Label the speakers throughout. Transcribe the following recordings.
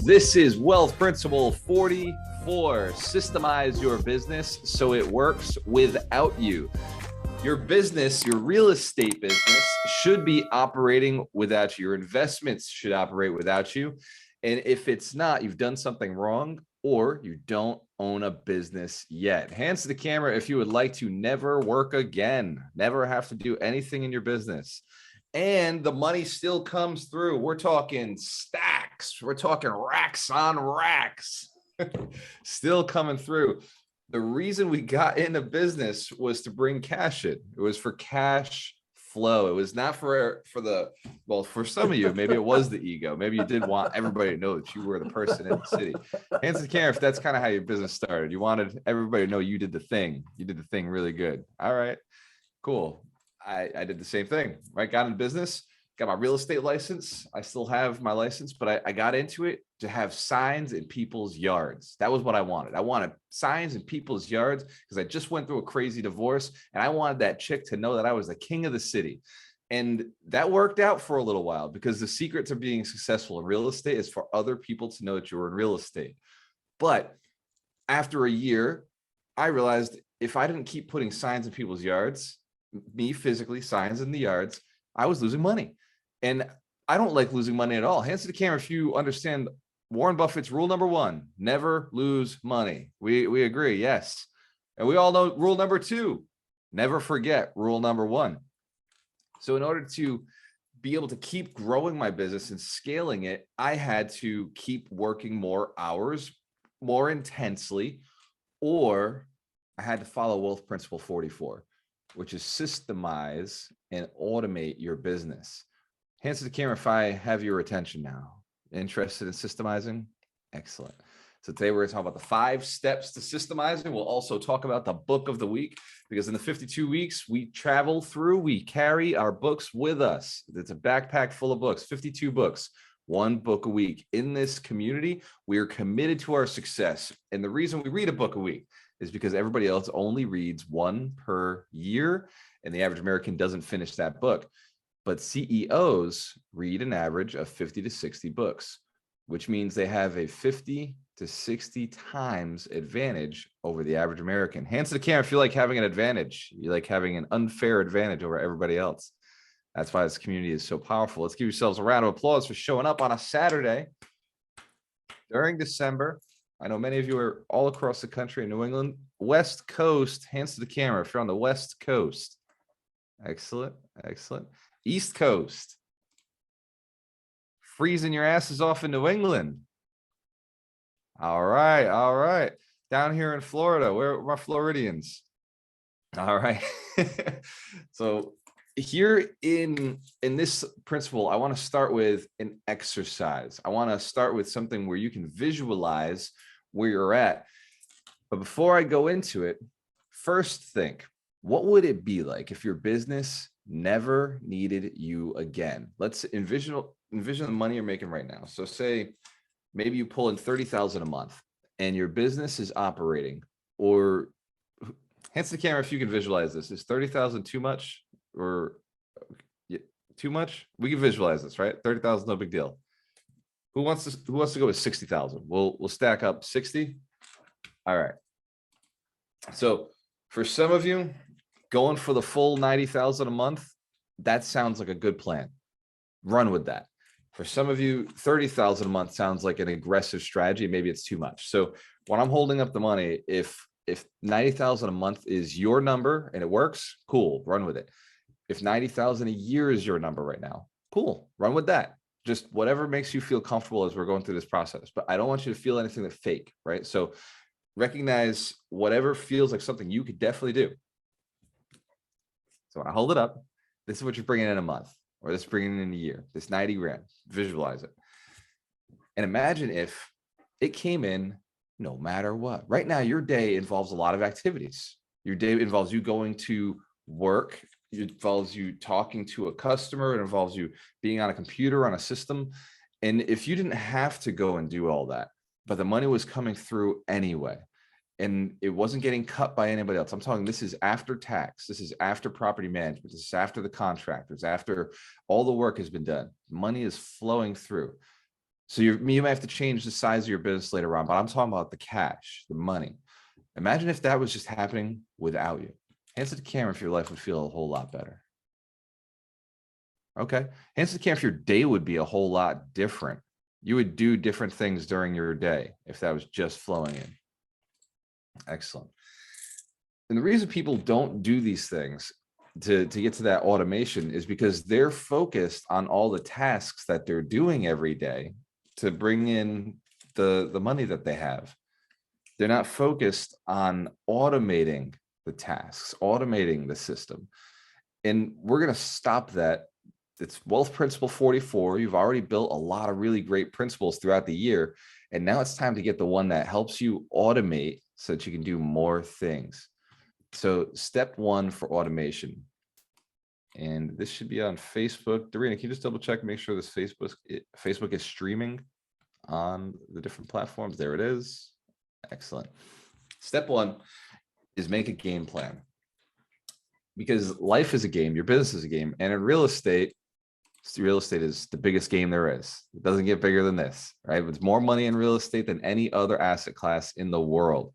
Speaker 1: This is Wealth Principle 44. Systemize your business so it works without you. Your business, your real estate business, should be operating without you. Your investments should operate without you. And if it's not, you've done something wrong or you don't own a business yet. Hands to the camera if you would like to never work again, never have to do anything in your business. And the money still comes through. We're talking stacks. We're talking racks on racks. Still coming through. The reason we got into business was to bring cash in. It was for cash flow. It was not for some of you, maybe it was the ego. Maybe you did want everybody to know that you were the person in the city. Hands to the camera if that's kind of how your business started. You wanted everybody to know you did the thing. You did the thing really good. All right, cool. I did the same thing, right? Got into business, got my real estate license. I still have my license, but I got into it to have signs in people's yards. That was what I wanted. I wanted signs in people's yards because I just went through a crazy divorce and I wanted that chick to know that I was the king of the city. And that worked out for a little while because the secret to being successful in real estate is for other people to know that you're in real estate. But after a year, I realized if I didn't keep putting signs in people's yards, me physically, signs in the yards, I was losing money. And I don't like losing money at all. Hands to the camera if you understand Warren Buffett's rule number one, never lose money. We agree, yes. And we all know rule number two, never forget rule number one. So in order to be able to keep growing my business and scaling it, I had to keep working more hours, more intensely, or I had to follow Wealth Principle 44. Which is systemize and automate your business. Hands to the camera if I have your attention now. Interested in systemizing? Excellent. So today we're going to talk about the 5 steps to systemizing. We'll also talk about the book of the week because in the 52 weeks we travel through, we carry our books with us. It's a backpack full of books, 52 books, 1 book a week. In this community, we are committed to our success. And the reason we read a book a week is because everybody else only reads 1 per year, and the average American doesn't finish that book. But CEOs read an average of 50 to 60 books, which means they have a 50 to 60 times advantage over the average American. Hands to the camera if you like having an advantage. You like having an unfair advantage over everybody else. That's why this community is so powerful. Let's give yourselves a round of applause for showing up on a Saturday during December. I know many of you are all across the country in New England, West Coast. Hands to the camera if you're on the West Coast. Excellent, excellent. East Coast. Freezing your asses off in New England. All right, all right. Down here in Florida, where are my Floridians? All right. So here in this principle, I want to start with an exercise. I want to start with something where you can visualize where you're at. But before I go into it, first think, what would it be like if your business never needed you again? Let's envision the money you're making right now. So say maybe you pull in 30,000 a month and your business is operating, or hands to the camera if you can visualize this. Is 30,000 too much or too much? We can visualize this, right? 30,000, no big deal. Who wants to go with 60,000? We'll stack up 60. All right. So for some of you, going for the full 90,000 a month, that sounds like a good plan. Run with that. For some of you, 30,000 a month sounds like an aggressive strategy. Maybe it's too much. So when I'm holding up the money, if 90,000 a month is your number and it works, cool, run with it. If 90,000 a year is your number right now, cool, run with that. Just whatever makes you feel comfortable as we're going through this process. But I don't want you to feel anything that's fake, right? So recognize whatever feels like something you could definitely do. So when I hold it up, this is what you're bringing in a month, or this is bringing in a year, this 90 grand, visualize it. And imagine if it came in no matter what. Right now, your day involves a lot of activities. Your day involves you going to work. It involves you talking to a customer. It involves you being on a computer, on a system. And if you didn't have to go and do all that, but the money was coming through anyway, and it wasn't getting cut by anybody else. I'm talking, this is after tax. This is after property management. This is after the contractors, after all the work has been done. Money is flowing through. So you might have to change the size of your business later on, but I'm talking about the cash, the money. Imagine if that was just happening without you. Answer the camera if your life would feel a whole lot better. Okay. Answer the camera if your day would be a whole lot different. You would do different things during your day if that was just flowing in. Excellent. And the reason people don't do these things to get to that automation is because they're focused on all the tasks that they're doing every day to bring in the money that they have. They're not focused on automating the tasks, automating the system. And we're going to stop that. It's Wealth Principle 44. You've already built a lot of really great principles throughout the year. And now it's time to get the one that helps you automate so that you can do more things. So step one for automation. And this should be on Facebook. Darina, can you just double check, make sure this Facebook is streaming on the different platforms? There it is. Excellent. Step one is make a game plan. Because life is a game, your business is a game. And in real estate is the biggest game there is. It doesn't get bigger than this, right? It's more money in real estate than any other asset class in the world.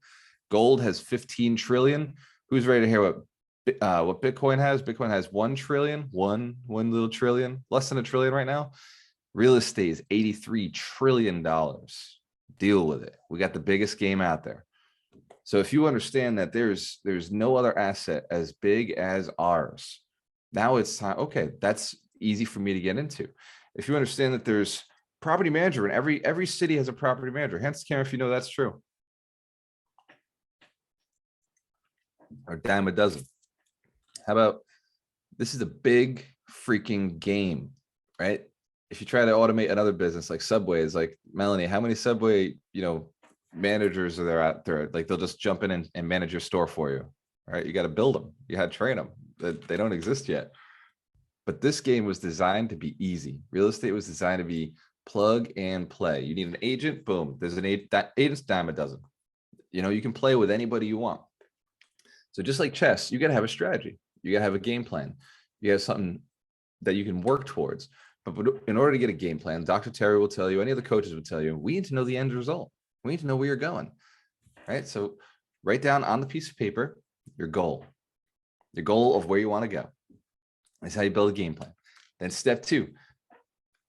Speaker 1: Gold has 15 trillion. Who's ready to hear what Bitcoin has? Bitcoin has 1 trillion, one little trillion, less than a trillion right now. Real estate is $83 trillion. Deal with it. We got the biggest game out there. So if you understand that there's no other asset as big as ours, now it's time. Okay, that's easy for me to get into. If you understand that there's property manager and every city has a property manager, hence camera if you know that's true. Or dime a dozen. How about this is a big freaking game, right? If you try to automate another business like Subway, is like, Melanie, how many Subway, managers are there out there? Like they'll just jump in and manage your store for you, right? You got to build them. You got to train them. They don't exist yet. But this game was designed to be easy. Real estate was designed to be plug and play. You need an agent, boom. There's an agent, that agent's dime a dozen. You can play with anybody you want. So just like chess, you got to have a strategy. You got to have a game plan. You have something that you can work towards. But in order to get a game plan, Dr. Terry will tell you, any of the coaches will tell you, we need to know the end result. We need to know where you're going, right? So write down on the piece of paper your goal of where you want to go. That's how you build a game plan. Then step two,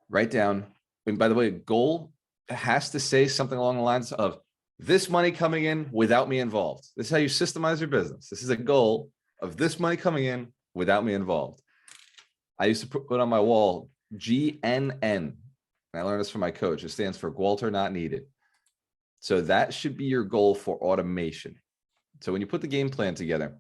Speaker 1: write down, and by the way, goal has to say something along the lines of this money coming in without me involved. This is how you systemize your business. This is a goal of this money coming in without me involved. I used to put on my wall GNN. And I learned this from my coach. It stands for Gwalter Not Needed. So that should be your goal for automation. So when you put the game plan together,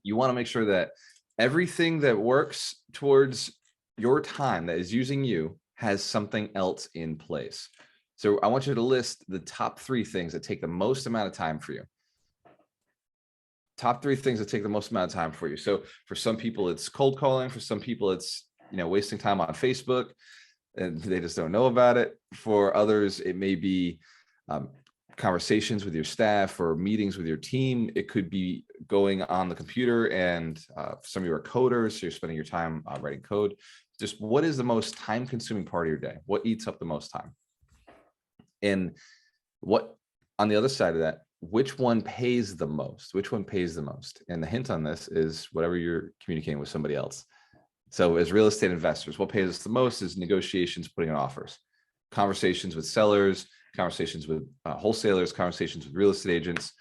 Speaker 1: you want to make sure that everything that works towards your time that is using you has something else in place. So I want you to list the top 3 things that take the most amount of time for you. Top 3 things that take the most amount of time for you. So for some people, it's cold calling. For some people, it's wasting time on Facebook and they just don't know about it. For others, it may be conversations with your staff or meetings with your team. It could be going on the computer, and some of you are coders, so you're spending your time writing code. Just what is the most time-consuming part of your day? What eats up the most time? And what, on the other side of that, which one pays the most? Which one pays the most? And the hint on this is whatever you're communicating with somebody else. So as real estate investors, what pays us the most is negotiations, putting in offers, conversations with sellers, conversations with wholesalers, conversations with real estate agents.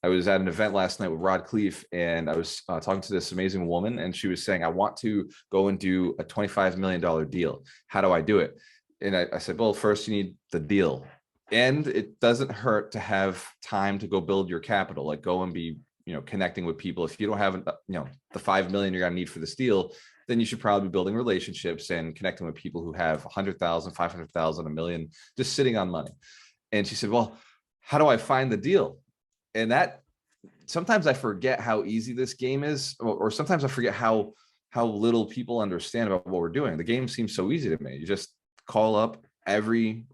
Speaker 1: I was at an event last night with Rod Cleef, and I was talking to this amazing woman, and she was saying, I want to go and do a $25 million deal. How do I do it? And I said, well, first you need the deal. And it doesn't hurt to have time to go build your capital, like go and be, connecting with people. If you don't have, the 5 million you're going to need for this deal, then you should probably be building relationships and connecting with people who have 100,000, 500,000, a million, just sitting on money. And she said, well, how do I find the deal? And that sometimes I forget how easy this game is, or sometimes I forget how little people understand about what we're doing. The game seems so easy to me. You just call up every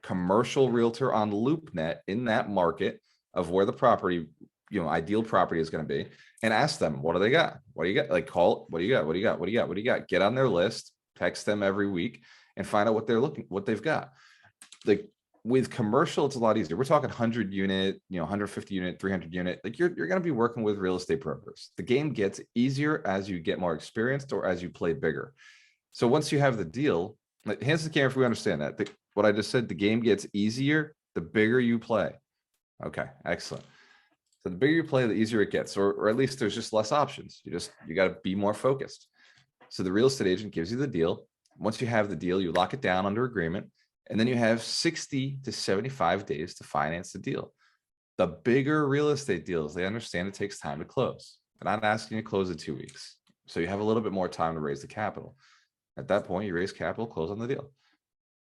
Speaker 1: commercial realtor on LoopNet in that market of where the property, ideal property is going to be, and ask them, what do they got? What do you got? Like, call, what do you got? What do you got? What do you got? What do you got? Get on their list, text them every week, and find out what they've got. like with commercial, it's a lot easier. We're talking 100 unit, 150 unit, 300 unit. Like you're going to be working with real estate brokers. The game gets easier as you get more experienced or as you play bigger. So once you have the deal, like hands to the camera if we understand that. What I just said, the game gets easier the bigger you play. Okay, excellent. So the bigger you play, the easier it gets, or at least there's just less options. You got to be more focused. So the real estate agent gives you the deal. Once you have the deal, you lock it down under agreement, and then you have 60 to 75 days to finance the deal. The bigger real estate deals, they understand it takes time to close. They're not asking you to close in 2 weeks. So you have a little bit more time to raise the capital. At that point, you raise capital, close on the deal,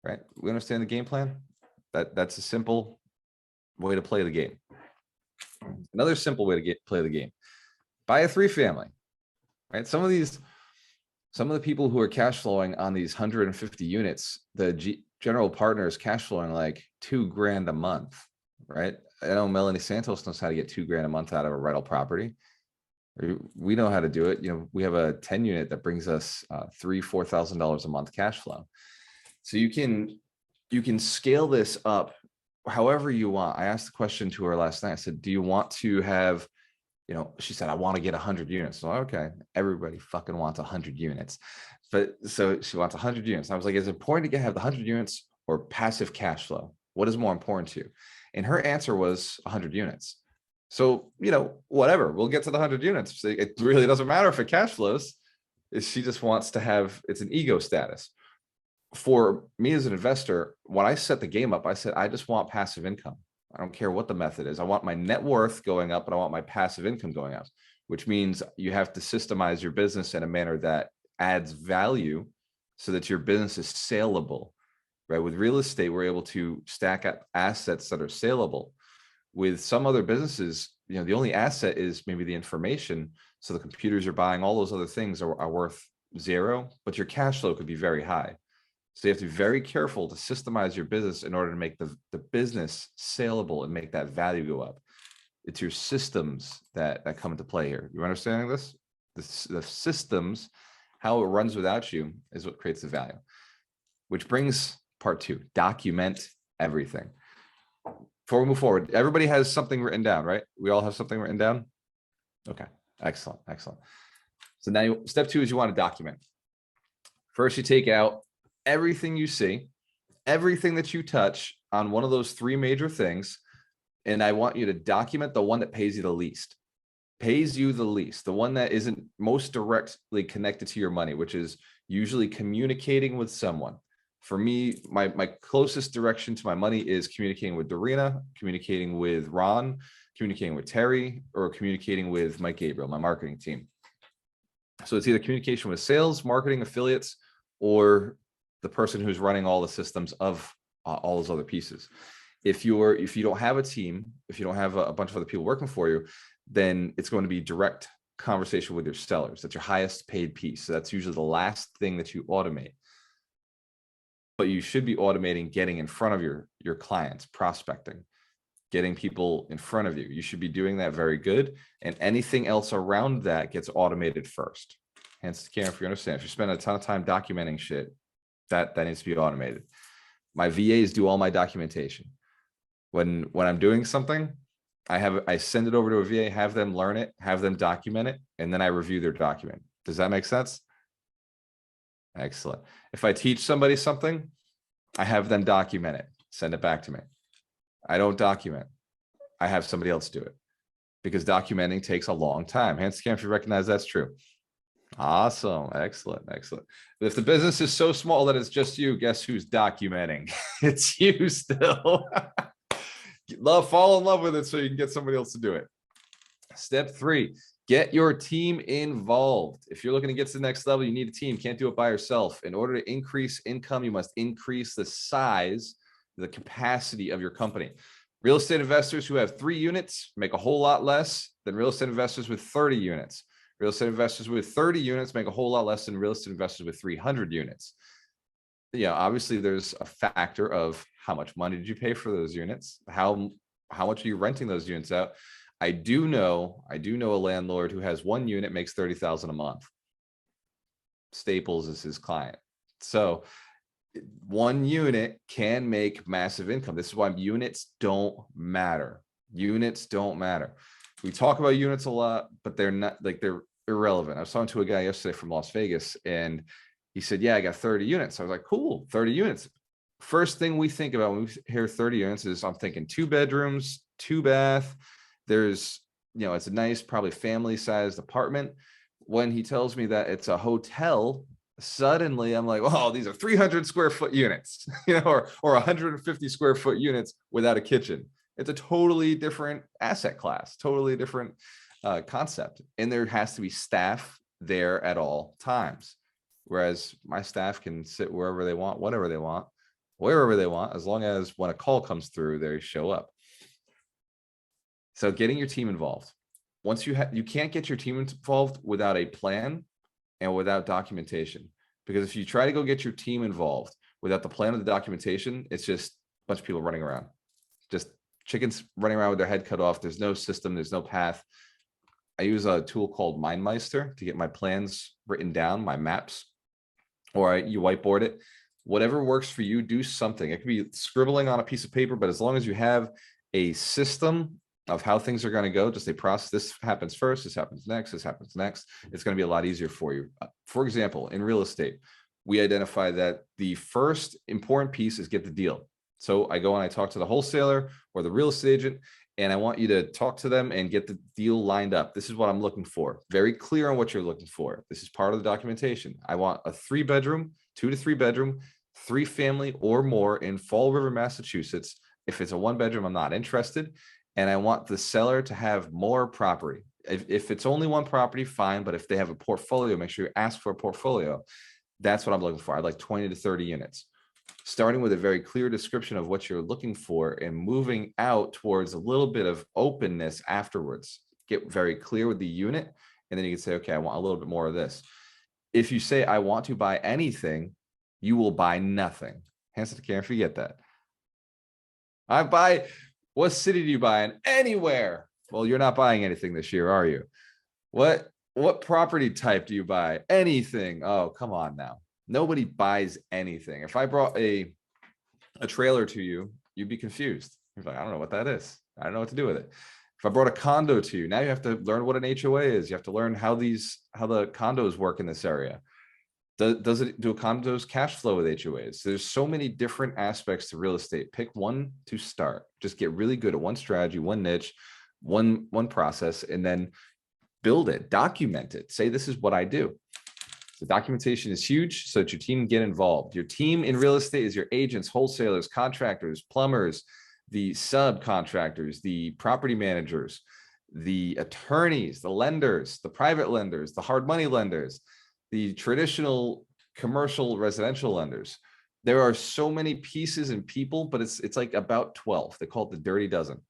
Speaker 1: right? We understand the game plan. That's a simple way to play the game. Another simple way to play the game: buy a 3-family, right? Some of the people who are cash flowing on these 150 units, the general partner is cash flowing like $2,000 a month, right? I know Melanie Santos knows how to get $2,000 a month out of a rental property. We know how to do it. We have a 10 unit that brings us $3,000-4,000 a month cash flow. So you can scale this up however you want. I asked the question to her last night. I said, do you want to have, she said, I want to get 100 units. So, okay, everybody fucking wants 100 units. But so she wants 100 units. I was like, is it important to have the 100 units or passive cash flow? What is more important to you? And her answer was 100 units. So, whatever, we'll get to the 100 units. It really doesn't matter if it cash flows. She just wants to have, it's an ego status. For me as an investor, when I set the game up, I said, I just want passive income. I don't care what the method is. I want my net worth going up, and I want my passive income going up, which means you have to systemize your business in a manner that adds value so that your business is saleable, right? With real estate, we're able to stack up assets that are saleable. With some other businesses, the only asset is maybe the information. So the computers you're buying, all those other things are worth zero, but your cash flow could be very high. So you have to be very careful to systemize your business in order to make the business saleable and make that value go up. It's your systems that come into play here. You understanding this? The systems, how it runs without you, is what creates the value. Which brings part 2, document everything. Before we move forward, everybody has something written down, right? We all have something written down? Okay, excellent, excellent. So now step 2 is you want to document. First, you take out everything you see, everything that you touch on one of those 3 major things. And I want you to document the one that pays you the least, the one that isn't most directly connected to your money, which is usually communicating with someone. For me, my closest direction to my money is communicating with Dorina, communicating with Ron, communicating with Terry, or communicating with Mike Gabriel, my marketing team. So it's either communication with sales, marketing, affiliates, or the person who's running all the systems of all those other pieces. If you don't have a team, if you don't have a bunch of other people working for you, then it's going to be direct conversation with your sellers. That's your highest paid piece. So that's usually the last thing that you automate. But you should be automating getting in front of your clients, prospecting, getting people in front of you. You should be doing that very good. And anything else around that gets automated first. Hence the camera, if you understand. If you spend a ton of time documenting shit, that needs to be automated. My VAs do all my documentation. When I'm doing something, I send it over to a VA, have them learn it, have them document it, and then I review their document. Does that make sense? Excellent. If I teach somebody something, I have them document it, send it back to me. I don't document. I have somebody else do it because documenting takes a long time. Hands to camera if you recognize that's true. Awesome. Excellent. Excellent. But if the business is so small that it's just you, guess who's documenting? It's you still. Fall in love with it so you can get somebody else to do it. Step 3, get your team involved. If you're looking to get to the next level, you need a team. Can't do it by yourself. In order to increase income, you must increase the size, the capacity of your company. Real estate investors who have 3 units make a whole lot less than real estate investors with 30 units. Real estate investors with 30 units make a whole lot less than real estate investors with 300 units. Yeah, obviously there's a factor of how much money did you pay for those units? How much are you renting those units out? I do know a landlord who has 1 unit, makes $30,000 a month. Staples is his client. So One unit can make massive income. This is why units don't matter. Units don't matter. We talk about units a lot, but they're not, like, they're irrelevant. I was talking to a guy yesterday from Las Vegas, and he said, yeah, I got 30 units. I was like, cool, 30 units. First thing we think about when we hear 30 units is, I'm thinking 2 bedrooms, 2 bath. There's, it's a nice, probably family sized apartment. When he tells me that it's a hotel, suddenly I'm like, oh, these are 300 square foot units, or 150 square foot units without a kitchen. It's a totally different asset class, totally different concept. And there has to be staff there at all times. Whereas my staff can sit wherever they want, whatever they want, wherever they want, as long as when a call comes through, they show up. So getting your team involved. Once you can't get your team involved without a plan and without documentation. Because if you try to go get your team involved without the plan or the documentation, it's just a bunch of people running around. Just chickens running around with their head cut off. There's no system, there's no path. I use a tool called MindMeister to get my plans written down, my maps, or you whiteboard it. Whatever works for you, do something. It could be scribbling on a piece of paper, but as long as you have a system of how things are going to go, just a process. This happens first, this happens next, this happens next. It's going to be a lot easier for you. For example, in real estate, we identify that the first important piece is get the deal. So I go and I talk to the wholesaler or the real estate agent, and I want you to talk to them and get the deal lined up. This is what I'm looking for. Very clear on what you're looking for. This is part of the documentation. I want a 3-bedroom, 2 to 3 bedroom, 3 family or more in Fall River, Massachusetts. If it's a 1-bedroom, I'm not interested. And I want the seller to have more property. If it's only 1 property, fine. But if they have a portfolio, make sure you ask for a portfolio. That's what I'm looking for. I'd like 20 to 30 units. Starting with a very clear description of what you're looking for and moving out towards a little bit of openness afterwards. Get very clear with the unit. And then you can say, okay, I want a little bit more of this. If you say, I want to buy anything, you will buy nothing. Hands to the camera if you get that. What city do you buy in? Anywhere. Well, you're not buying anything this year, are you? What property type do you buy? Anything. Oh, come on now. Nobody buys anything. If I brought a trailer to you, you'd be confused. You're like, I don't know what that is. I don't know what to do with it. If I brought a condo to you, now you have to learn what an HOA is. You have to learn how the condos work in this area. Do condos cash flow with HOAs? There's so many different aspects to real estate. Pick one to start. Just get really good at one strategy, one niche, one process, and then build it, document it. Say, this is what I do. The documentation is huge so that your team can get involved. Your team in real estate is your agents, wholesalers, contractors, plumbers, the subcontractors, the property managers, the attorneys, the lenders, the private lenders, the hard money lenders, the traditional commercial residential lenders. There are so many pieces and people, but it's like about 12. They call it the dirty dozen.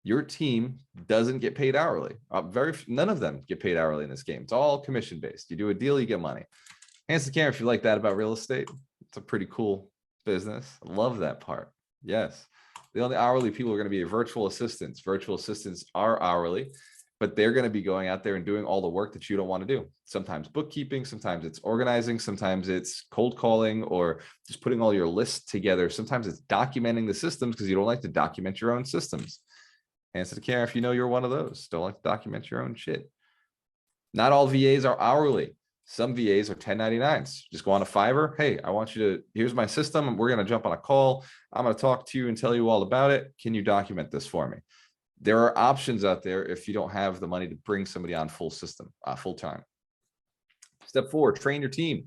Speaker 1: Your team doesn't get paid hourly. None of them get paid hourly in this game. It's all commission based. You do a deal, you get money. Hands to the camera if you like that about real estate. It's a pretty cool business. I love that part. Yes. The only hourly people are going to be virtual assistants. Virtual assistants are hourly, but they're going to be going out there and doing all the work that you don't want to do. Sometimes bookkeeping, sometimes it's organizing, sometimes it's cold calling, or just putting all your lists together. Sometimes it's documenting the systems because you don't like to document your own systems. Hands to the camera if you know you're one of those. Don't like to document your own shit. Not all VAs are hourly. Some VAs are 1099s. Just go on a Fiverr. Hey, I want you to, here's my system. We're going to jump on a call. I'm going to talk to you and tell you all about it. Can you document this for me? There are options out there if you don't have the money to bring somebody on full time. Step 4, train your team.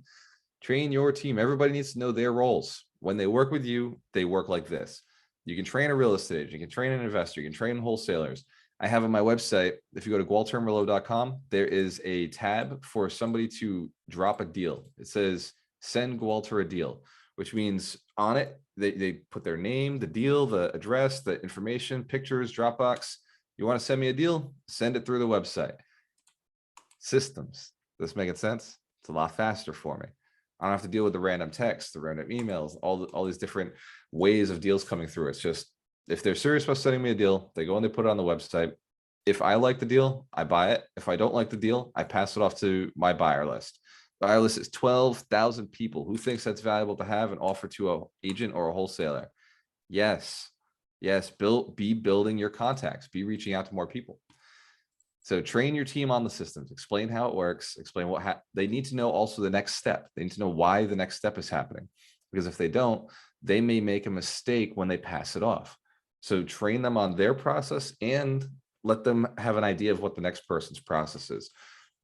Speaker 1: Train your team. Everybody needs to know their roles. When they work with you, they work like this. You can train a real estate agent, you can train an investor, you can train wholesalers. I have on my website, if you go to gualtermerlot.com, there is a tab for somebody to drop a deal. It says, send Gualter a deal, which means on it, they put their name, the deal, the address, the information, pictures, Dropbox. You want to send me a deal? Send it through the website. Systems. Does this make sense? It's a lot faster for me. I don't have to deal with the random text, the random emails, all these different ways of deals coming through. It's just, if they're serious about sending me a deal, they go and they put it on the website. If I like the deal, I buy it. If I don't like the deal, I pass it off to my buyer list. Buyer list is 12,000 people. Who thinks that's valuable to have and offer to an agent or a wholesaler? Yes. Yes. Be building your contacts. Be reaching out to more people. So train your team on the systems. Explain how it works. Explain what they need to know. Also, the next step. They need to know why the next step is happening. Because if they don't, they may make a mistake when they pass it off. So train them on their process and let them have an idea of what the next person's process is.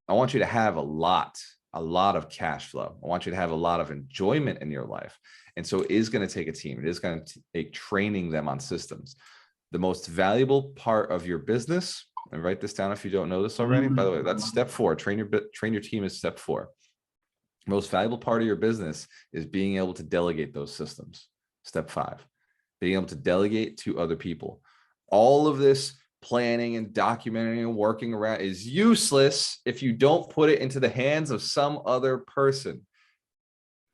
Speaker 1: I want you to have a lot of cash flow. I want you to have a lot of enjoyment in your life. And so it is going to take a team. It is going to take training them on systems. The most valuable part of your business, and write this down if you don't know this already. By the way, that's step 4. Train your team is step 4. Most valuable part of your business is being able to delegate those systems. Step 5, being able to delegate to other people. All of this planning and documenting and working around is useless if you don't put it into the hands of some other person.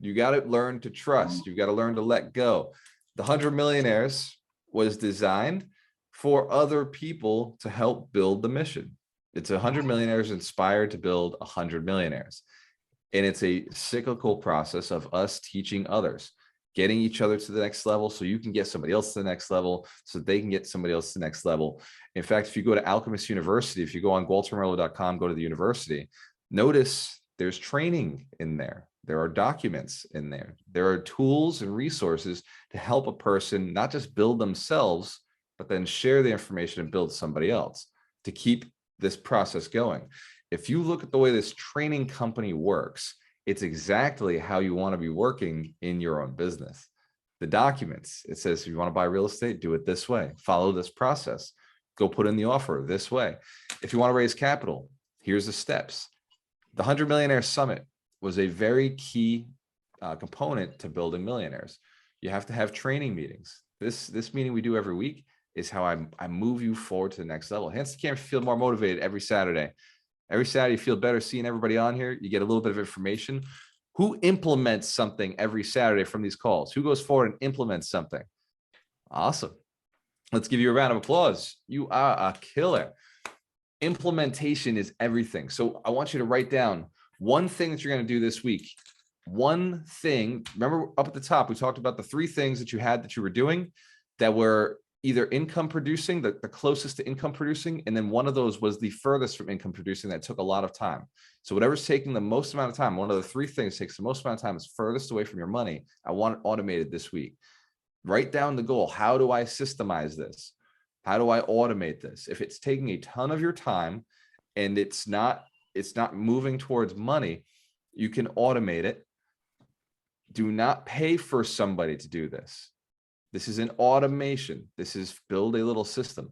Speaker 1: You got to learn to trust. You got to learn to let go. The 100 Millionaires was designed for other people to help build the mission. It's 100 millionaires inspired to build 100 millionaires. And it's a cyclical process of us teaching others, getting each other to the next level so you can get somebody else to the next level, so they can get somebody else to the next level. In fact, if you go to Alchemist University, if you go on waltermerlo.com, go to the university, notice there's training in there. There are documents in there. There are tools and resources to help a person not just build themselves, but then share the information and build somebody else to keep this process going. If you look at the way this training company works, it's exactly how you want to be working in your own business. The documents, it says, if you want to buy real estate, do it this way. Follow this process. Go put in the offer this way. If you want to raise capital, here's the steps. The 100 Millionaire Summit was a very key component to building millionaires. You have to have training meetings. This meeting we do every week is how I move you forward to the next level. Hence, you can't feel more motivated every Saturday. Every Saturday, you feel better seeing everybody on here. You get a little bit of information. Who implements something every Saturday from these calls? Who goes forward and implements something? Awesome. Let's give you a round of applause. You are a killer. Implementation is everything. So I want you to write down one thing that you're going to do this week. One thing. Remember up at the top, we talked about the 3 things that you were doing that were either income producing, the closest to income producing, and then one of those was the furthest from income producing that took a lot of time. So whatever's taking the most amount of time, one of the 3 things takes the most amount of time is furthest away from your money. I want it automated this week. Write down the goal. How do I systemize this? How do I automate this? If it's taking a ton of your time and it's not moving towards money, you can automate it. Do not pay for somebody to do this. This is an automation. This is build a little system.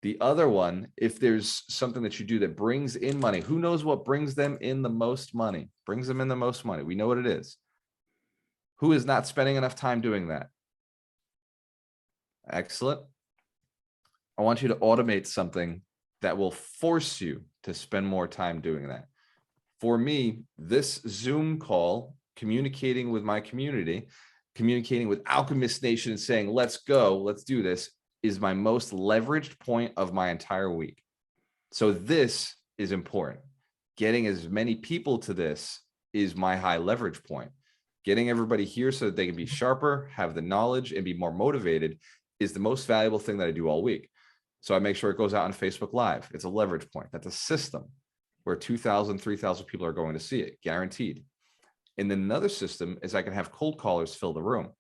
Speaker 1: The other one, if there's something that you do that brings in money, who knows what brings them in the most money? Brings them in the most money. We know what it is. Who is not spending enough time doing that? Excellent. I want you to automate something that will force you to spend more time doing that. For me, this Zoom call, communicating with my community, communicating with Alchemist Nation and saying, let's go, let's do this, is my most leveraged point of my entire week. So this is important. Getting as many people to this is my high leverage point. Getting everybody here so that they can be sharper, have the knowledge, and be more motivated is the most valuable thing that I do all week. So I make sure it goes out on Facebook Live. It's a leverage point. That's a system where 2,000, 3,000 people are going to see it, guaranteed. And then another system is I can have cold callers fill the room.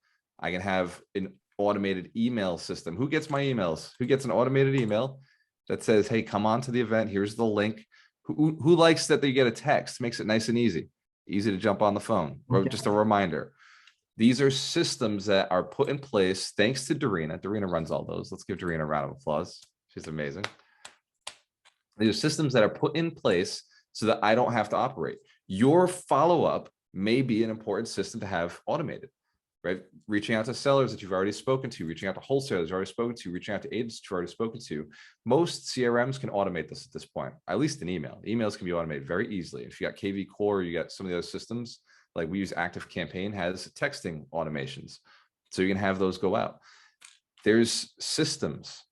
Speaker 1: I can have an automated email system. Who gets my emails? Who gets an automated email that says, hey, come on to the event. Here's the link. Who likes that they get a text? Makes it nice and easy to jump on the phone. Or just a reminder. These are systems that are put in place thanks to Dorina. Dorina runs all those. Let's give Dorina a round of applause. She's amazing. These are systems that are put in place so that I don't have to operate. Your follow-up may be an important system to have automated, right? Reaching out to sellers that you've already spoken to, reaching out to wholesalers you've already spoken to, reaching out to agents you've already spoken to. Most CRMs can automate this at this point, at least an email. Emails can be automated very easily. If you got KV Core, you got some of the other systems, like we use Active Campaign, has texting automations. So you can have those go out. There's systems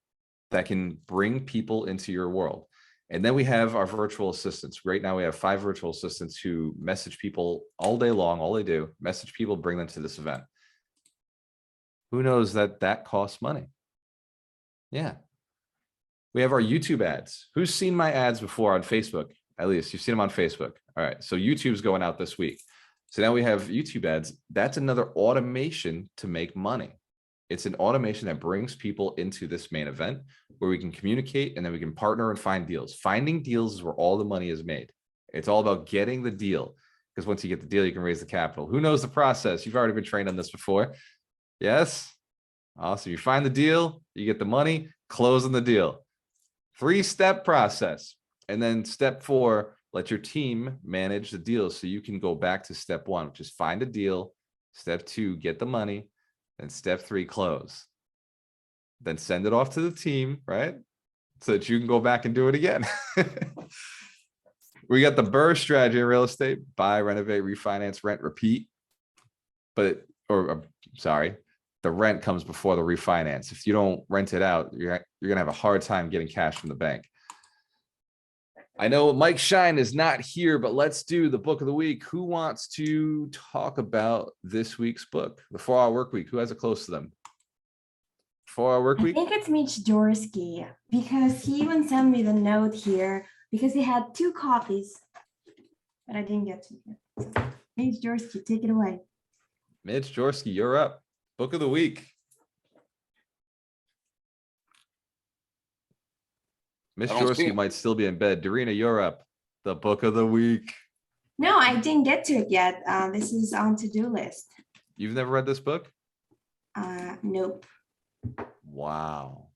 Speaker 1: that can bring people into your world. And then we have our virtual assistants. Right now we have 5 virtual assistants who message people all day long. All they do, message people, bring them to this event. Who knows that costs money? Yeah. We have our YouTube ads. Who's seen my ads before on Facebook? At least you've seen them on Facebook. All right. So YouTube's going out this week. So now we have YouTube ads. That's another automation to make money. It's an automation that brings people into this main event where we can communicate and then we can partner and find deals. Finding deals is where all the money is made. It's all about getting the deal, because once you get the deal, you can raise the capital. Who knows the process? You've already been trained on this before. Yes. Awesome. You find the deal, you get the money, closing the deal. 3-step process. And then step 4, let your team manage the deal so you can go back to step 1, which is find a deal. Step 2, get the money. And step 3, close. Then send it off to the team, right? So that you can go back and do it again. We got the BRRRR strategy in real estate: buy, renovate, refinance, rent, repeat. But, sorry, the rent comes before the refinance. If you don't rent it out, you're going to have a hard time getting cash from the bank. I know Mike Shine is not here, but let's do the book of the week. Who wants to talk about this week's book? The 4-Hour Work Week. Who has it close to them? 4-Hour Work Week?
Speaker 2: I think it's Mitch Dorsky, because he even sent me the note here because he had 2 copies, but I didn't get to it. Mitch Dorsky, take it away.
Speaker 1: Mitch Dorsky, you're up. Book of the week. Miss Dorsky might still be in bed. Darina, you're up. The book of the week.
Speaker 2: No, I didn't get to it yet. This is on to-do list.
Speaker 1: You've never read this book?
Speaker 2: Nope.
Speaker 1: Wow.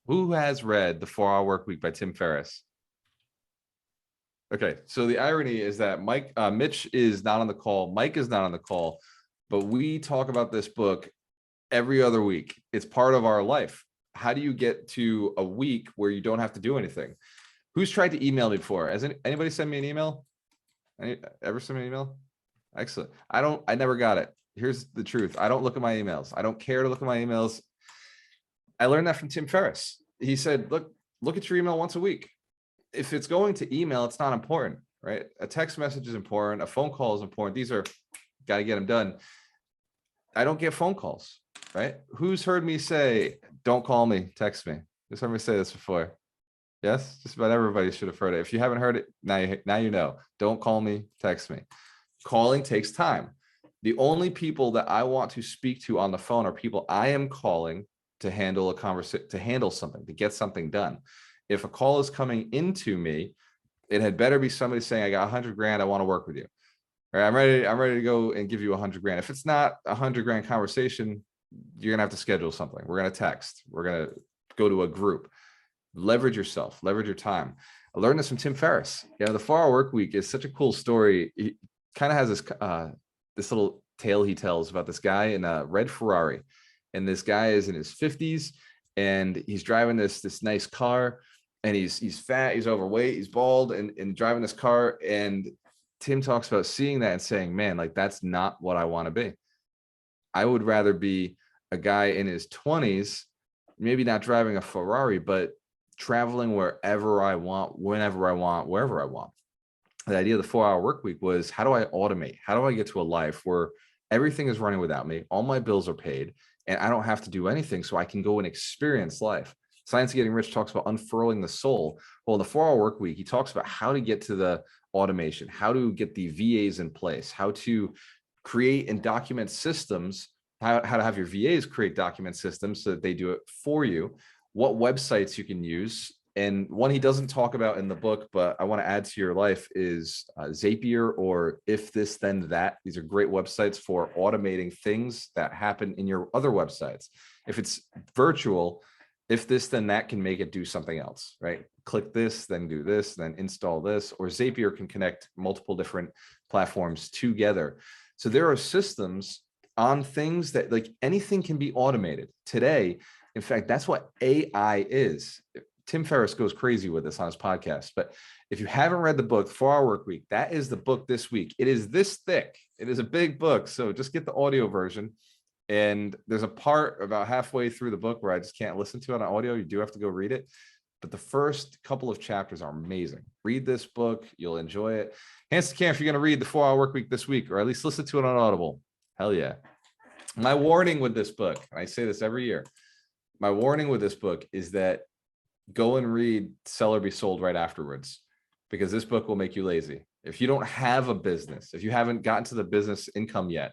Speaker 1: Who has read The 4-Hour Work Week by Tim Ferriss? Okay, so the irony is that Mitch is not on the call. Mike is not on the call, but we talk about this book every other week. It's part of our life. How do you get to a week where you don't have to do anything? Who's tried to email me before? Has anybody sent me an email? Ever sent me an email? Excellent. I never got it. Here's the truth. I don't look at my emails. I don't care to look at my emails. I learned that from Tim Ferriss. He said, look at your email once a week. If it's going to email, it's not important, right? A text message is important. A phone call is important. These are, got to get them done. I don't get phone calls, right? Who's heard me say, don't call me, text me? Just heard me say this before. Yes, just about everybody should have heard it. If you haven't heard it, now you know. Don't call me, text me. Calling takes time. The only people that I want to speak to on the phone are people I am calling to handle a conversation, to handle something, to get something done. If a call is coming into me, it had better be somebody saying, I got 100 grand, I want to work with you. All right, I'm ready to go and give you 100 grand. If it's not 100 grand conversation, you're gonna have to schedule something. We're gonna text. We're gonna go to a group. Leverage yourself. Leverage your time. I learned this from Tim Ferriss. Yeah, the 4-Hour Work Week is such a cool story. He kind of has this little tale he tells about this guy in a red Ferrari, and this guy is in his 50s, and he's driving this nice car, and he's fat, he's overweight, he's bald, and driving this car. And Tim talks about seeing that and saying, man, like, that's not what I want to be. I would rather be a guy in his 20s, maybe not driving a Ferrari, but traveling wherever I want, whenever I want, wherever I want. The idea of the 4-Hour Work Week was, how do I automate? How do I get to a life where everything is running without me, all my bills are paid, and I don't have to do anything, so I can go and experience life? Science of Getting Rich talks about unfurling the soul. Well, in the 4-Hour Work Week, he talks about how to get to the automation, how to get the VAs in place, how to create and document systems, how to have your VAs create document systems so that they do it for you, what websites you can use. And one he doesn't talk about in the book, but I want to add to your life, is Zapier or If This Then That. These are great websites for automating things that happen in your other websites. If it's virtual, If This Then That can make it do something else, right? Click this, then do this, then install this. Or Zapier can connect multiple different platforms together. So there are systems on things that, like, anything can be automated today. In fact, that's what AI is. Tim Ferriss goes crazy with this on his podcast. But if you haven't read the book, 4-Hour Work Week, that is the book this week. It is this thick. It is a big book. So just get the audio version. And there's a part about halfway through the book where I just can't listen to it on audio. You do have to go read it. but the first couple of chapters are amazing. Read this book. You'll enjoy it. Hands to camera if you're going to read the 4-Hour Workweek this week, or at least listen to it on Audible. Hell yeah. My warning with this book, and I say this every year, my warning with this book is that go and read Sell or Be Sold right afterwards, because this book will make you lazy. If you don't have a business, if you haven't gotten to the business income yet,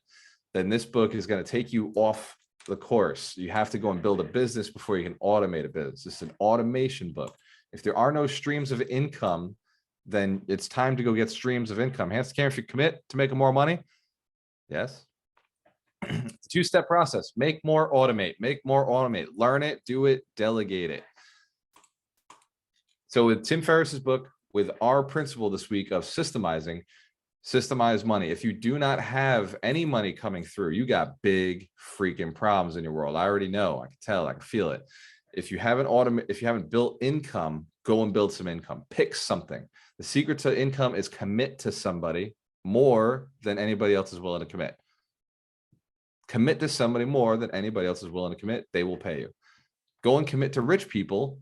Speaker 1: then this book is going to take you off the course. You have to go and build a business before you can automate a business. It's an automation book. If there are no streams of income, then it's time to go get streams of income. Hands to camera if you commit to making more money. Yes. It's a two-step process. Make more, automate. Make more, automate. Learn it, do it, delegate it. So with Tim Ferriss's book, with our principle this week of systemizing, systemize money. If you do not have any money coming through, you got big freaking problems in your world. I already know. I can tell. I can feel it. If you haven't built income, go and build some income. Pick something. The secret to income is commit to somebody more than anybody else is willing to commit. Commit to somebody more than anybody else is willing to commit. They will pay you. Go and commit to rich people.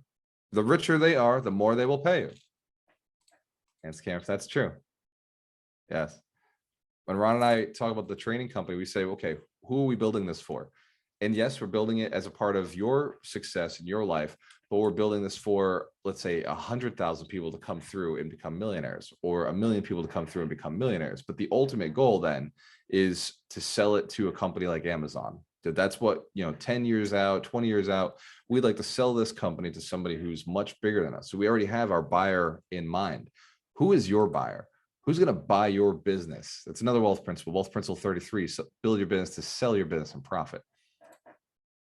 Speaker 1: The richer they are, the more they will pay you. And scam if that's true. Yes. When Ron and I talk about the training company, we say, okay, who are we building this for? And yes, we're building it as a part of your success in your life, but we're building this for, let's say, 100,000 people to come through and become millionaires, or 1 million people to come through and become millionaires. But the ultimate goal then is to sell it to a company like Amazon. That's what, 10 years out, 20 years out, we'd like to sell this company to somebody who's much bigger than us. So we already have our buyer in mind. Who is your buyer? Who's going to buy your business? That's another wealth principle 33. So build your business to sell your business and profit.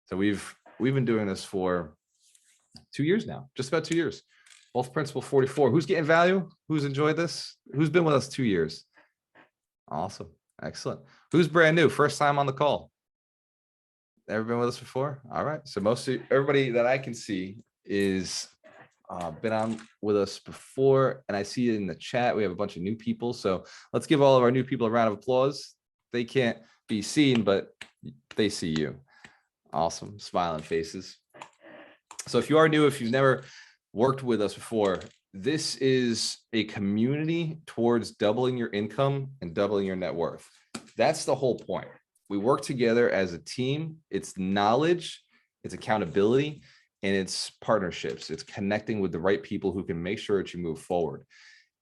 Speaker 1: So we've been doing this for 2 years now, just about 2 years. Wealth principle 44. Who's getting value? Who's enjoyed this? Who's been with us 2 years? Awesome. Excellent. Who's brand new? First time on the call? Ever been with us before? All right. So everybody that I can see is been on with us before, and I see it in the chat. We have a bunch of new people. So let's give all of our new people a round of applause. They can't be seen, but they see you. Awesome. Smiling faces. So if you are new, if you've never worked with us before, this is a community towards doubling your income and doubling your net worth. That's the whole point. We work together as a team. It's knowledge, it's accountability, and it's partnerships. It's connecting with the right people who can make sure that you move forward.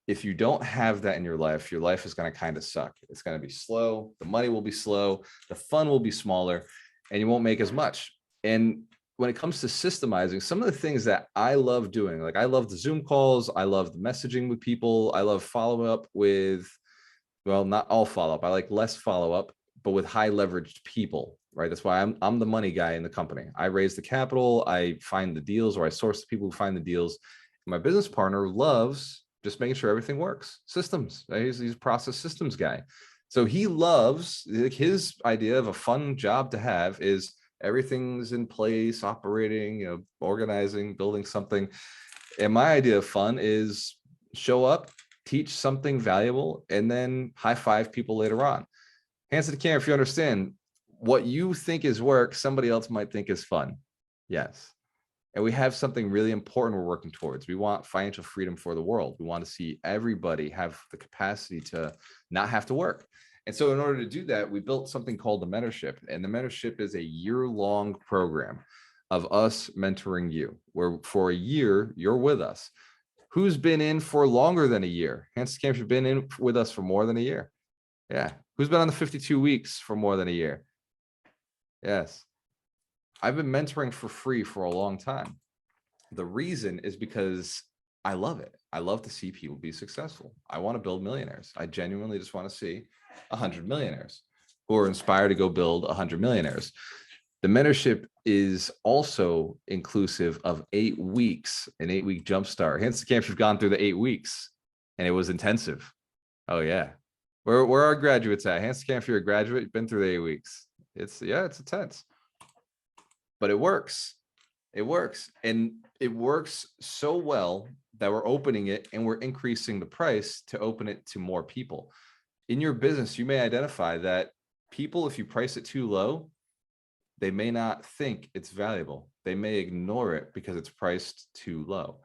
Speaker 1: If you don't have that in your life is going to kind of suck. It's going to be slow. The money will be slow. The fun will be smaller, and you won't make as much. And when it comes to systemizing, some of the things that I love doing, like I love the Zoom calls, I love the messaging with people, I love follow up with, well, not all follow up. I like less follow up, but with high leveraged people, right? That's why I'm the money guy in the company. I raise the capital, I find the deals, or I source the people who find the deals. My business partner loves just making sure everything works. Systems, right? He's a process systems guy. So he loves, like, his idea of a fun job to have is everything's in place, operating, organizing, building something. And my idea of fun is show up, teach something valuable, and then high five people later on. Hands to the camera if you understand. What you think is work, somebody else might think is fun. Yes. And we have something really important we're working towards. We want financial freedom for the world. We want to see everybody have the capacity to not have to work. And so in order to do that, we built something called the Mentorship. And the Mentorship is a year-long program of us mentoring you, where for a year, you're with us. Who's been in for longer than a year? Hands to camera if you've been in with us for more than a year. Yeah. Who's been on the 52 weeks for more than a year? Yes. I've been mentoring for free for a long time. The reason is because I love it. I love to see people be successful. I want to build millionaires. I genuinely just want to see 100 millionaires who are inspired to go build 100 millionaires. The mentorship is also inclusive of 8 weeks, an 8-week jumpstart. Hence the camp, you've gone through the 8 weeks and it was intensive. Oh yeah. Where are our graduates at? Hands to camp if you're a graduate, you've been through the 8 weeks. It's intense, but it works. It works. And it works so well that we're opening it and we're increasing the price to open it to more people. In your business, you may identify that people, if you price it too low, They may not think it's valuable. They may ignore it because it's priced too low.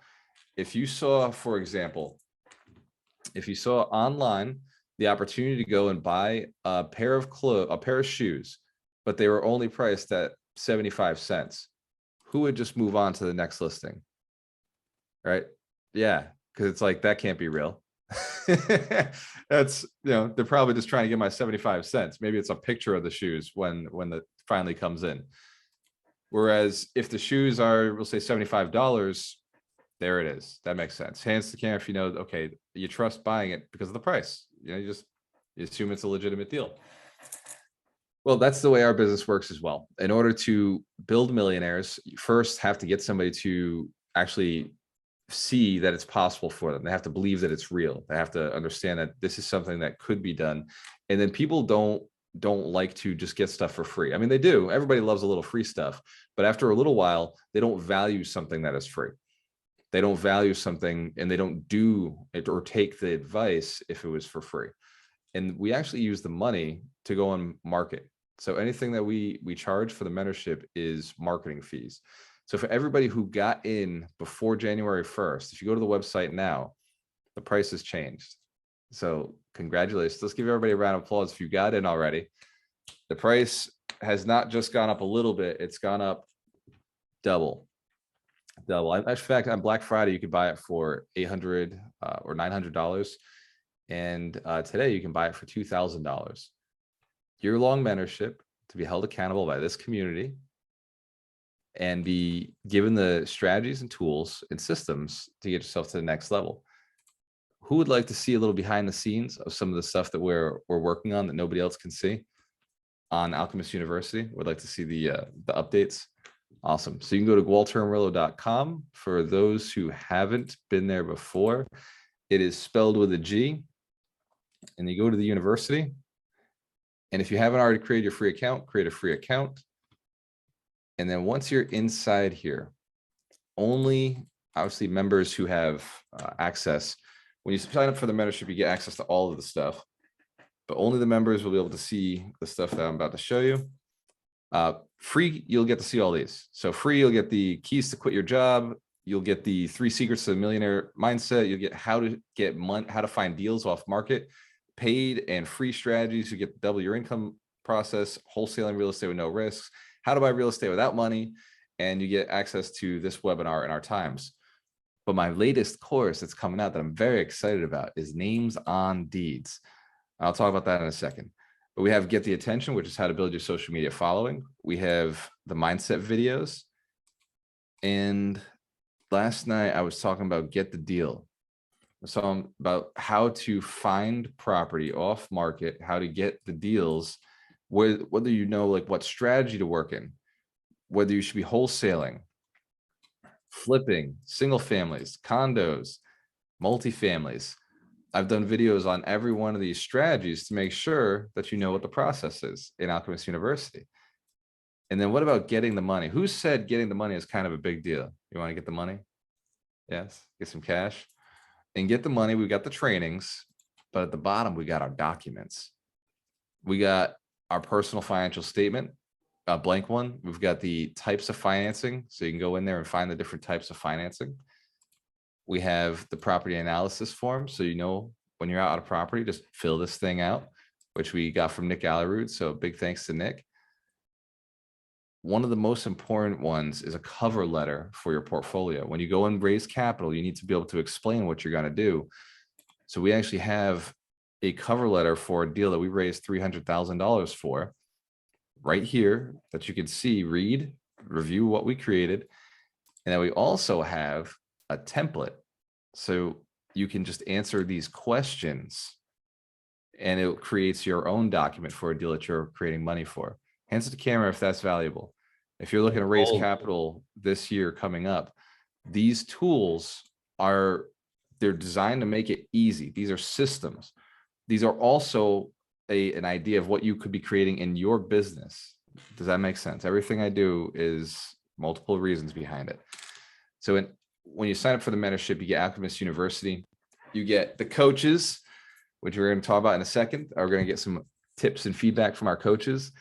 Speaker 1: If you saw, for example, if you saw online the opportunity to go and buy a pair of clothes, a pair of shoes, but they were only priced at 75 cents, who would just move on to the next listing? Right? Yeah, because it's like, that can't be real. That's, they're probably just trying to get my 75 cents. Maybe it's a picture of the shoes when the finally comes in. Whereas if the shoes are, we'll say $75, there it is. That makes sense. Hands to the camera if you know, okay, you trust buying it because of the price. You assume it's a legitimate deal. Well, that's the way our business works as well. In order to build millionaires, you first have to get somebody to actually see that it's possible for them. They have to believe that it's real. They have to understand that this is something that could be done. And then people don't like to just get stuff for free. I mean, they do. Everybody loves a little free stuff, but after a little while, they don't value something that is free. They don't value something, and they don't do it or take the advice if it was for free. And we actually use the money to go and market. So anything that we charge for the mentorship is marketing fees. So for everybody who got in before January 1st, if you go to the website now, the price has changed. So congratulations. Let's give everybody a round of applause if you got in already. The price has not just gone up a little bit, it's gone up double. In fact, on Black Friday, you could buy it for $800 or $900. And today you can buy it for $2,000. Year-long mentorship to be held accountable by this community and be given the strategies and tools and systems to get yourself to the next level. Who would like to see a little behind the scenes of some of the stuff that we're working on that nobody else can see on Alchemist University? Would like to see the updates. Awesome. So you can go to gualtermurillo.com. For those who haven't been there before, it is spelled with a G. And you go to the university. And if you haven't already created your free account, create a free account. And then once you're inside here, only obviously members who have access. When you sign up for the mentorship, you get access to all of the stuff, but only the members will be able to see the stuff that I'm about to show you. Free, you'll get to see all these. So free, you'll get the keys to quit your job. You'll get the 3 secrets to the millionaire mindset. You'll get how to get money, how to find deals off market, paid and free strategies. You get double your income process, wholesaling real estate with no risks, how to buy real estate without money, and you get access to this webinar in our times. But my latest course that's coming out that I'm very excited about is Names on Deeds. I'll talk about that in a second. But we have Get the Attention, which is how to build your social media following. We have the mindset videos. And last night I was talking about Get the Deal. So about how to find property off market, how to get the deals, whether you know like what strategy to work in, whether you should be wholesaling, flipping, single families, condos, multifamilies. I've done videos on every one of these strategies to make sure that you know what the process is in Alchemist University. And then what about getting the money? Who said getting the money is kind of a big deal? You want to get the money? Yes, get some cash. And get the money, we got the trainings, but at the bottom, we got our documents. We got our personal financial statement, a blank one. We've got the types of financing, so you can go in there and find the different types of financing. We have the property analysis form, so you know when you're out on a property, just fill this thing out, which we got from Nick Allerud, so big thanks to Nick. One of the most important ones is a cover letter for your portfolio. When you go and raise capital, you need to be able to explain what you're going to do. So we actually have a cover letter for a deal that we raised $300,000 for right here that you can see, read, review what we created. And then we also have a template. So you can just answer these questions and it creates your own document for a deal that you're creating money for. Hands to the camera if that's valuable. If you're looking to raise capital this year coming up, these tools they're designed to make it easy. These are systems. These are also an idea of what you could be creating in your business. Does that make sense? Everything I do is multiple reasons behind it. So when you sign up for the mentorship, you get Alchemist University. You get the coaches, which we're going to talk about in a second. We're going to get some tips and feedback from our coaches.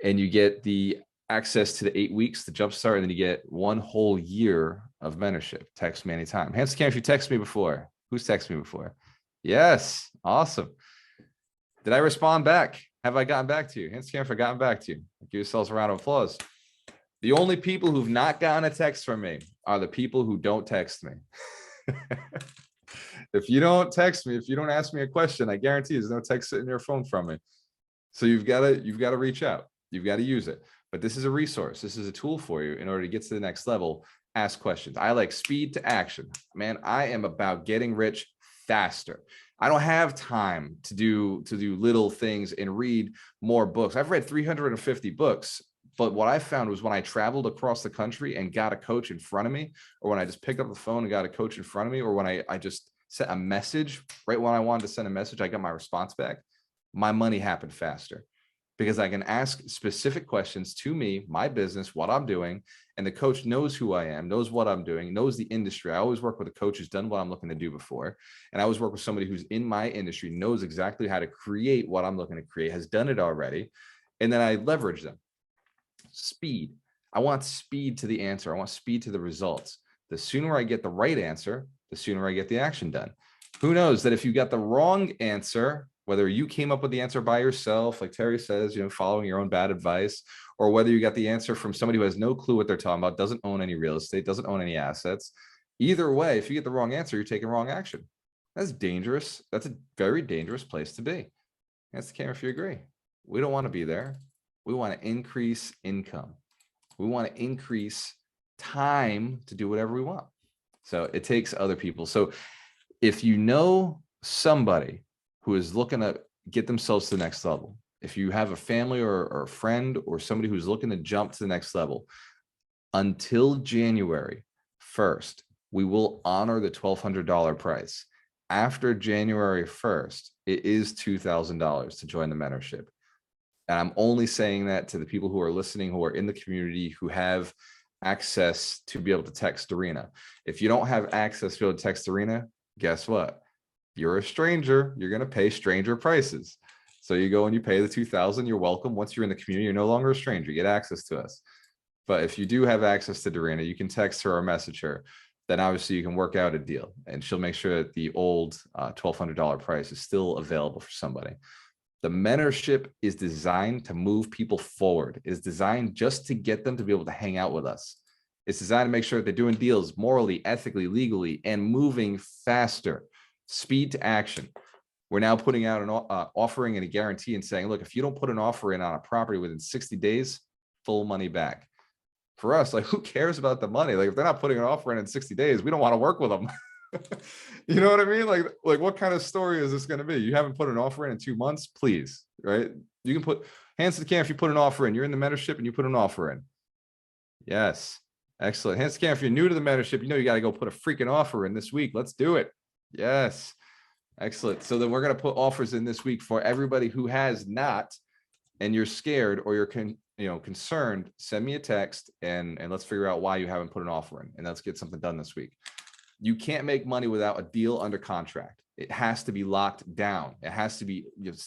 Speaker 1: And you get the access to the 8 weeks, the jumpstart, and then you get 1 whole year of mentorship. Text me anytime. Hands can if you text me before. Who's texted me before? Yes. Awesome. Did I respond back? Have I gotten back to you? Hands can if I've gotten back to you. Give yourselves a round of applause. The only people who've not gotten a text from me are the people who don't text me. If you don't text me, if you don't ask me a question, I guarantee there's no text in your phone from me. So you've got to reach out. You've got to use it. But this is a resource. This is a tool for you in order to get to the next level. Ask questions. I like speed to action. Man, I am about getting rich faster. I don't have time to do little things and read more books. I've read 350 books. But what I found was when I traveled across the country and got a coach in front of me, or when I just picked up the phone and got a coach in front of me, or when I just sent a message right when I wanted to send a message, I got my response back. My money happened faster because I can ask specific questions to me, my business, what I'm doing. And the coach knows who I am, knows what I'm doing, knows the industry. I always work with a coach who's done what I'm looking to do before. And I always work with somebody who's in my industry, knows exactly how to create what I'm looking to create, has done it already. And then I leverage them. Speed. I want speed to the answer. I want speed to the results. The sooner I get the right answer, the sooner I get the action done. Who knows that if you got the wrong answer, whether you came up with the answer by yourself, like Terry says, following your own bad advice, or whether you got the answer from somebody who has no clue what they're talking about, doesn't own any real estate, doesn't own any assets. Either way, if you get the wrong answer, you're taking wrong action. That's dangerous. That's a very dangerous place to be. That's the camera if you agree. We don't want to be there. We want to increase income. We want to increase time to do whatever we want. So it takes other people. So if you know somebody who is looking to get themselves to the next level, if you have a family or a friend or somebody who's looking to jump to the next level, until January 1st, we will honor the $1,200 price. After January 1st, it is $2,000 to join the mentorship. And I'm only saying that to the people who are listening, who are in the community, who have access to be able to text Arena. If you don't have access to be able to text Arena, guess what? You're a stranger. You're going to pay stranger prices. So you go and you pay the $2,000. You're welcome. Once you're in the community, you're no longer a stranger. You get access to us. But if you do have access to Dorina, you can text her or message her. Then obviously you can work out a deal, and she'll make sure that the old $1,200 price is still available for somebody. The mentorship is designed to move people forward. It is designed just to get them to be able to hang out with us. It's designed to make sure that they're doing deals morally, ethically, legally, and moving faster. Speed to action. We're now putting out an offering and a guarantee and saying, look, if you don't put an offer in on a property within 60 days, full money back. For us, like, who cares about the money? Like, if they're not putting an offer in 60 days, we don't want to work with them. You know what I mean? Like what kind of story is this going to be? You haven't put an offer in 2 months, please, right? You can put hands to the can if you put an offer in. You're in the mentorship and you put an offer in. Yes. Excellent. Hands to the can if you're new to the mentorship, you got to go put a freaking offer in this week. Let's do it. Yes. Excellent. So then we're going to put offers in this week for everybody who has not, and you're scared or you're concerned. Send me a text and let's figure out why you haven't put an offer in, and let's get something done this week. You can't make money without a deal under contract. It has to be locked down. It has to be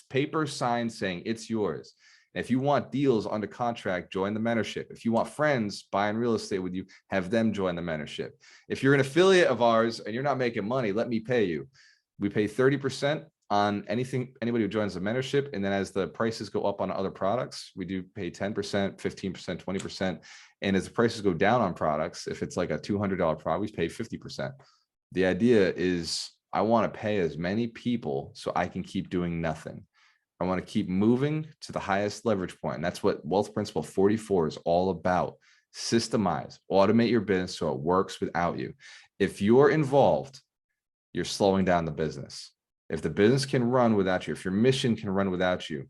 Speaker 1: paper signed saying it's yours. And if you want deals under contract, join the mentorship. If you want friends buying real estate with you, have them join the mentorship. If you're an affiliate of ours and you're not making money, let me pay you. We pay 30% on anybody who joins the mentorship. And then as the prices go up on other products, we do pay 10%, 15%, 20%. And as the prices go down on products, if it's like a $200 product, we pay 50%. The idea is I want to pay as many people so I can keep doing nothing. I want to keep moving to the highest leverage point. And that's what Wealth Principle 44 is all about. Systemize, automate your business so it works without you. If you're involved, you're slowing down the business. If the business can run without you, if your mission can run without you,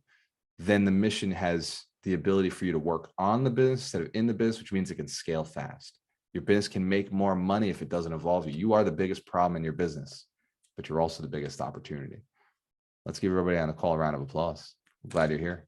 Speaker 1: then the mission has the ability for you to work on the business instead of in the business, which means it can scale fast. Your business can make more money if it doesn't involve you. You are the biggest problem in your business, but you're also the biggest opportunity. Let's give everybody on the call a round of applause. I'm glad you're here.